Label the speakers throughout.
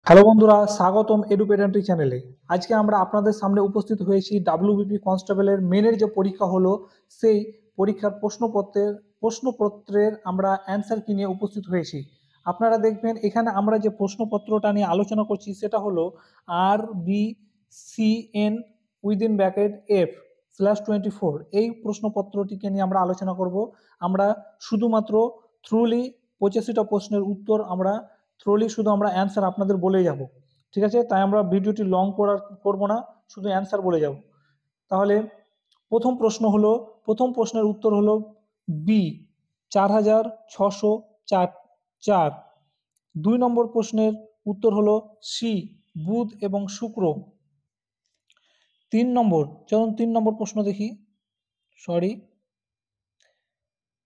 Speaker 1: Hello বন্ধুরা, স্বাগতম এডুকেটেন্ট্রি চ্যানেলে। আজকে আমরা আপনাদের সামনে উপস্থিত হয়েছি ডাব্লিউবিপি কনস্টেবলের মেনের যে পরীক্ষা হলো সেই পরীক্ষার প্রশ্নপত্রের আমরা অ্যান্সার কি নিয়ে উপস্থিত হয়েছি। আপনারা দেখবেন এখানে আমরা যে প্রশ্নপত্রটা নিয়ে আলোচনা করছি সেটা হলো RBCN উইদিন ব্র্যাকেট F/24 এই প্রশ্নপত্রটিকে নিয়ে আমরা আলোচনা করব। আমরা শুধুমাত্র থ্রুলি 85টা প্রশ্নের উত্তর শুধু আমরা অ্যান্সার আপনাদের বলে যাব। ঠিক আছে, তাই আমরা ভিডিওটি লং করব না, শুধু অ্যান্সার বলে যাব। তাহলে প্রথম প্রশ্নের উত্তর হলো বি 4604। 2 নম্বর প্রশ্নের উত্তর হলো সি বুধ এবং শুক্র। 3 নম্বর প্রশ্ন দেখি।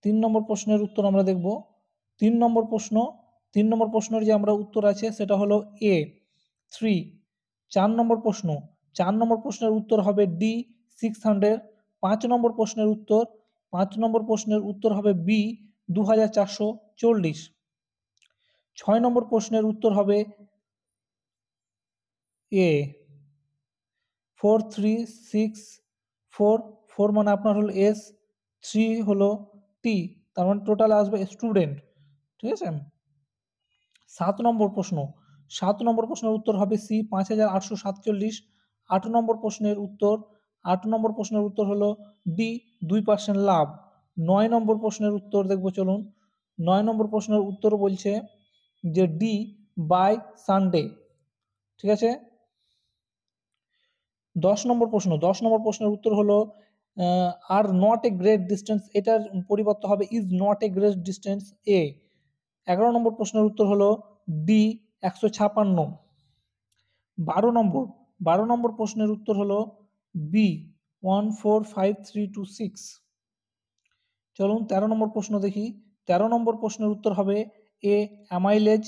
Speaker 1: 3 নম্বর প্রশ্নের উত্তর আমরা দেখব। 3 নম্বর প্রশ্নের যে আমরা উত্তর আছে সেটা হলো এ 3। 4 নম্বর প্রশ্নের উত্তর হবে ডি 600। 5 নম্বর প্রশ্নের উত্তর হবে বি 2440। 6 নম্বর প্রশ্নের উত্তর হবে এ 4364। 4 মানে আপনার হলো এস, 3 হলো টি, তার মানে টোটাল আসবে স্টুডেন্ট। ঠিক আছে। 7 নম্বর প্রশ্নের উত্তর হবে সি 5847। 8 নম্বর প্রশ্নের উত্তর হলো ডি 2% লাভ। 9 নম্বর প্রশ্নের উত্তর দেখব, চলুন। 9 নম্বর প্রশ্নের উত্তর বলছে যে ডি বাই সানডে। ঠিক আছে। 10 নম্বর প্রশ্নের উত্তর হলো are not a great distance, এটার পরিবর্তে হবে is not a great distance এ। 11 নম্বর প্রশ্নের উত্তর হলো ডি 156। 12 নম্বর প্রশ্নের উত্তর হলো বি 145326। চলুন 13 নম্বর প্রশ্ন দেখি। 13 নম্বর প্রশ্নের উত্তর হবে এ অ্যামাইলেজ।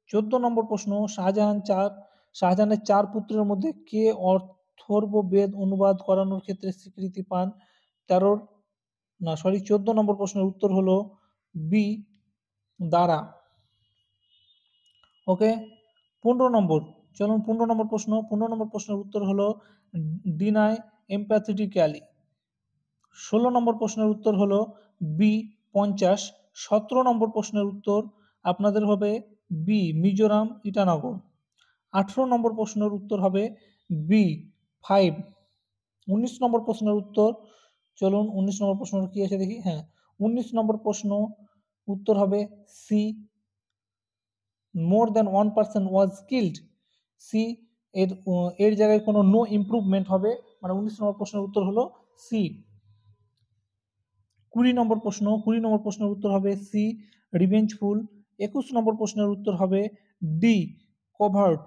Speaker 1: 14 নম্বর প্রশ্ন শাহজাহানের 4 পুত্রের মধ্যে কে অথর্ব বেদ অনুবাদ করানোর ক্ষেত্রে স্বীকৃতি পান? 14 নম্বর প্রশ্নের উত্তর হলো বি দ্বারা। ওকে। 15 নম্বর প্রশ্নের উত্তর হলো ডিনাই এমপ্যাথেটিক্যালি। 16 নম্বর প্রশ্নের উত্তর হলো বি 50। 17 নম্বর প্রশ্নের উত্তর আপনাদের হবে বি মিজোরাম ইটানগর। 18 নম্বর প্রশ্নের উত্তর হবে বি 5। 19 নম্বর প্রশ্নের উত্তর, চলুন 19 নম্বর প্রশ্ন কি আছে দেখি। হ্যাঁ, 19 নম্বর প্রশ্ন উত্তর হবে C more than 1% was killed। C এর জায়গায় কোনো নো ইমপ্রুভমেন্ট হবে, মানে 19 নম্বর প্রশ্নের উত্তর হলো সি। 20 নম্বর প্রশ্নের উত্তর হবে সি রিভেঞ্জফুল। 21 নম্বর প্রশ্নের উত্তর হবে ডি কভার্ট।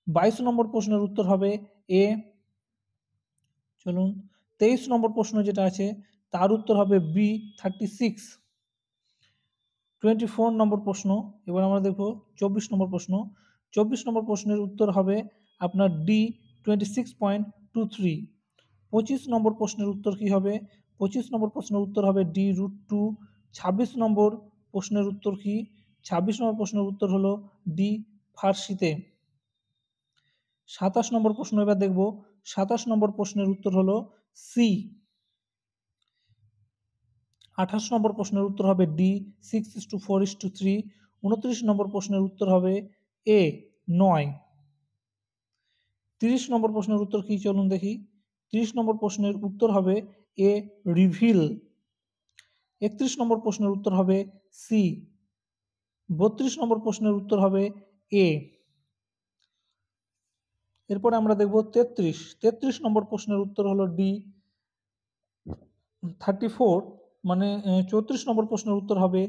Speaker 1: 22 নম্বর প্রশ্নের উত্তর হবে এ। চলুন 23 নম্বর প্রশ্ন যেটা আছে তার উত্তর হবে বি 36। 24 নম্বর প্রশ্ন, এবার আমরা দেখব 24 নম্বর প্রশ্ন। 24 নম্বর প্রশ্নের উত্তর হবে আপনার ডি 26.23। 25 নম্বর প্রশ্নের উত্তর কি হবে? 25 নম্বর প্রশ্নের উত্তর হবে ডি √2। 26 নম্বর প্রশ্নের উত্তর কি? 26 নম্বর প্রশ্নের উত্তর হলো ডি ফার্সিতে। 27 নম্বর প্রশ্ন এবার দেখব। 27 নম্বর প্রশ্নের উত্তর হলো সি। 28 নম্বর প্রশ্নের উত্তর হবে ডি 6:4:3। 29 নম্বর প্রশ্নের উত্তর হবে এ 9। 30 নম্বর প্রশ্নের উত্তর কি, চলুন দেখি। 30 নম্বর প্রশ্নের উত্তর হবে এ রিভিল। 31 নম্বর প্রশ্নের উত্তর হবে সি। 32 নম্বর প্রশ্নের উত্তর হবে এ। এরপরে আমরা দেখব 33 নম্বর প্রশ্নের উত্তর হলো ডি 34, মানে 34 নম্বর প্রশ্নের উত্তর হবে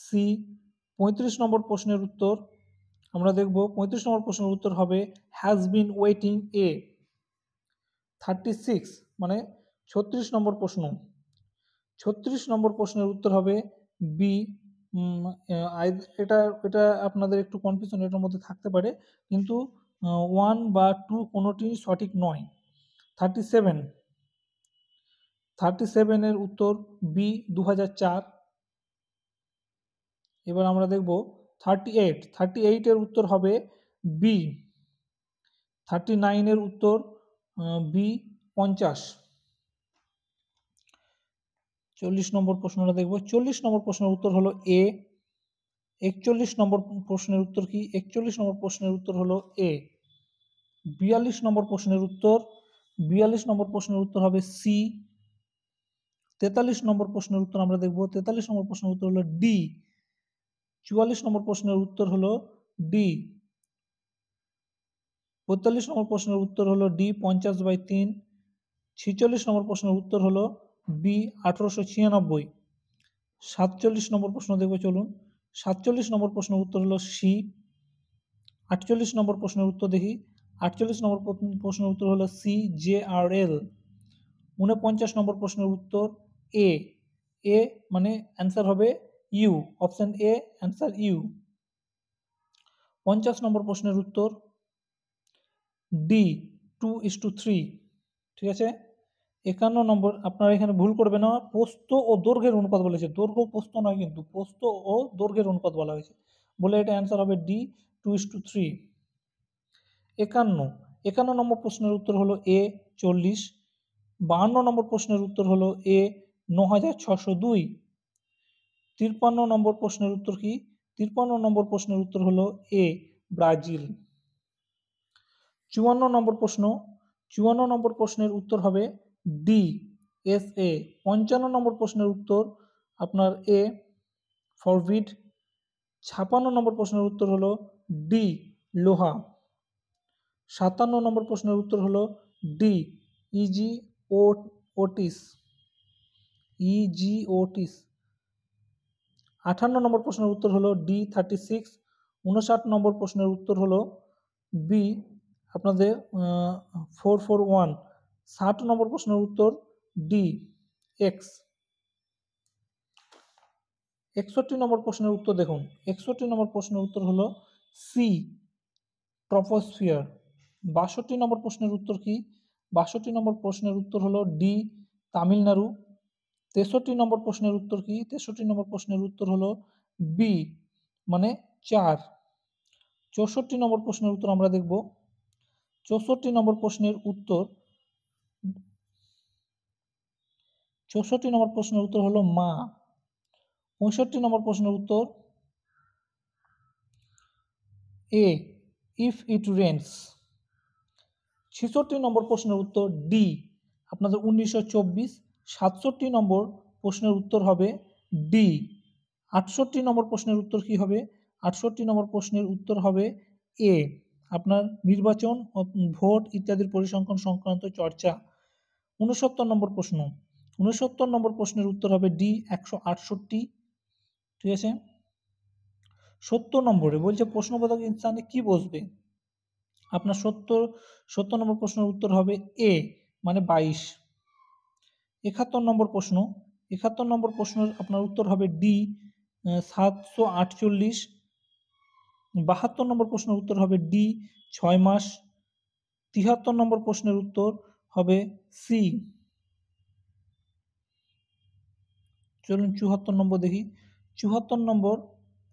Speaker 1: সি। 35 নম্বর প্রশ্নের উত্তর আমরা দেখব। 35 নম্বর প্রশ্নের উত্তর হবে হ্যাজ বিন ওয়েটিং এ। 36 মানে 36 নম্বর প্রশ্ন। 36 নম্বর প্রশ্নের উত্তর হবে বি। এটা এটা আপনাদের একটু কনফিউশন এটার মধ্যে থাকতে পারে, কিন্তু 1 বা 2 কোনোটি সঠিক নয়। 37 এর উত্তর বি 2004। এবার আমরা দেখব 38 এর উত্তর হবে বি। 39 এর উত্তর বি 50। 40 নম্বর প্রশ্নটা দেখব। 40 নম্বর প্রশ্নের উত্তর হলো এ। 41 নম্বর প্রশ্নের উত্তর কি? 41 নম্বর প্রশ্নের উত্তর হলো এ। 42 নম্বর প্রশ্নের উত্তর, 42 নম্বর প্রশ্নের উত্তর হবে সি। 43 নম্বর প্রশ্নের উত্তর আমরা দেখব। 43 নম্বর প্রশ্নের উত্তর হলো ডি। 44 নম্বর প্রশ্নের উত্তর হলো ডি। 45 নম্বর প্রশ্নের উত্তর হলো ডি 50/3। 46 নম্বর প্রশ্নের উত্তর হলো বি 1896। 47 নম্বর প্রশ্ন দেখব, চলুন। 47 নম্বর প্রশ্নের উত্তর হলো সি। 48 নম্বর প্রশ্নের উত্তর দেখি। 48 নম্বর প্রশ্নের উত্তর হলো সি জে আর এল। 49 নম্বর প্রশ্নের উত্তর এ। এ মানে অ্যান্সার হবে U, option A answer U. 50 নম্বর প্রশ্নের উত্তর ডি 2:3। ঠিক আছে। 51 নম্বর, আপনারা এখানে ভুল করবে না, প্রস্থ ও দৈর্ঘ্যের অনুপাত বলেছে, দৈর্ঘ্য প্রস্থ নয়, কিন্তু প্রস্থ ও দৈর্ঘ্যের অনুপাত বলা হয়েছে বলে এটা অ্যান্সার হবে ডি 2:3। 51 নম্বর প্রশ্নের উত্তর হলো এ 40। 52 নম্বর প্রশ্নের উত্তর হলো এ 9602। 53 নম্বর প্রশ্নের উত্তর কি? 53 নম্বর প্রশ্নের উত্তর হলো এ ব্রাজিল। 54 নম্বর প্রশ্ন, 54 নম্বর প্রশ্নের উত্তর হবে ডি এস এ। 55 নম্বর প্রশ্নের উত্তর আপনার এ ফরবিড। 56 নম্বর প্রশ্নের উত্তর হলো ডি লোহা। 57 নম্বর প্রশ্নের উত্তর হলো ডি ইজি ওটিস। 58 নম্বর প্রশ্নের উত্তর হলো ডি 36। 59 নম্বর প্রশ্নের উত্তর হলো বি আপনাদের 441। 60 নম্বর প্রশ্নের উত্তর ডি এক্স। 61 নম্বর প্রশ্নের উত্তর দেখুন। 61 নম্বর প্রশ্নের উত্তর হলো সি ট্রপোস্ফিয়ার। 62 নম্বর প্রশ্নের উত্তর কি? 62 নম্বর প্রশ্নের উত্তর হলো ডি তামিলনাড়ু। 63 নম্বর প্রশ্নের উত্তর কি? 63 নম্বর প্রশ্নের উত্তর হলো বি মানে 4। 64 নম্বর প্রশ্নের উত্তর আমরা দেখব। 64 নম্বর প্রশ্নের উত্তর, 64 নম্বর প্রশ্নের উত্তর হলো মা। 65 নম্বর প্রশ্নের উত্তর এ ইফ ইট রেন্স। 66 নম্বর প্রশ্নের উত্তর ডি আপনাদের 1924। 67 নম্বর প্রশ্নের উত্তর হবে ডি। 68 নম্বর প্রশ্নের উত্তর কি হবে? 68 নম্বর প্রশ্নের উত্তর হবে এ আপনার নির্বাচন, ভোট ইত্যাদির পরিসংখ্যান সংক্রান্ত চর্চা। 69 নম্বর প্রশ্ন, 69 নম্বর প্রশ্নের উত্তর হবে ডি 168। ঠিক আছে। 70 নম্বরে বলছে প্রশ্নবোধক স্থানে কি বসবে? আপনার 70 নম্বর প্রশ্নের উত্তর হবে এ মানে 22। 71 নম্বর প্রশ্ন, 71 নম্বর প্রশ্নের আপনার উত্তর হবে ডি 748। 72 নম্বর প্রশ্নের উত্তর হবে ডি 6 মাস। 73 নম্বর প্রশ্নের উত্তর হবে সি। চলুন 74 নম্বর দেখি। 74 নম্বর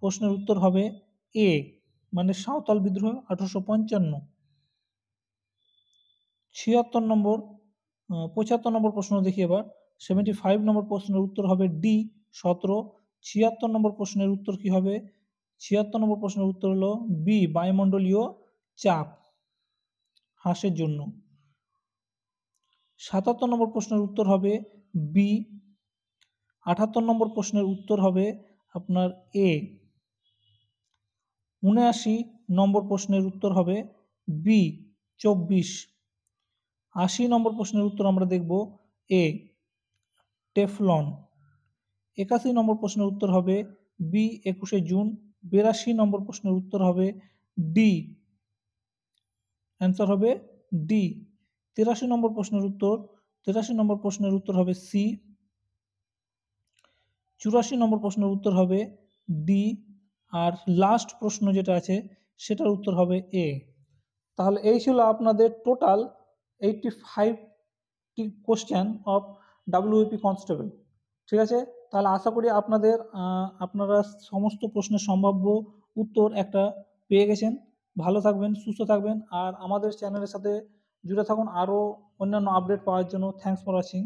Speaker 1: প্রশ্নের উত্তর হবে এ মানে সাঁওতাল বিদ্রোহ 1855। 76 নম্বর 75 নম্বর প্রশ্ন দেখি এবার। 75 নম্বর প্রশ্নের উত্তর হবে ডি 17। 76 নম্বর প্রশ্নের উত্তর কি হবে? 76 নম্বর প্রশ্নের উত্তর হলো বি বায়ুমণ্ডলীয় চাপ হ্রাসের জন্য। 77 নম্বর প্রশ্নের উত্তর হবে বি। 78 নম্বর প্রশ্নের উত্তর হবে আপনার এ। 79 নম্বর প্রশ্নের উত্তর হবে বি 24। 80 নম্বর প্রশ্নের উত্তর আমরা দেখব এ টেফলন। 81 নম্বর প্রশ্নের উত্তর হবে বি 21 জুন। 82 নম্বর প্রশ্নের উত্তর হবে ডি, অ্যান্সার হবে ডি। 83 নম্বর প্রশ্নের উত্তর, 83 নম্বর প্রশ্নের উত্তর হবে সি। 84 নম্বর প্রশ্নের উত্তর হবে ডি। আর লাস্ট প্রশ্ন যেটা আছে সেটার উত্তর হবে এ। তাহলে এই ছিল আপনাদের টোটাল 85টি কোশ্চেন অফ ডাব্লিউপি কনস্টেবল। ঠিক আছে। তাহলে আশা করি আপনারা সমস্ত প্রশ্নের সম্ভাব্য উত্তর একটা পেয়ে গেছেন। ভালো থাকবেন, সুস্থ থাকবেন আর আমাদের চ্যানেলের সাথে জুড়ে থাকুন আরও অন্যান্য আপডেট পাওয়ার জন্য। Thanks for watching.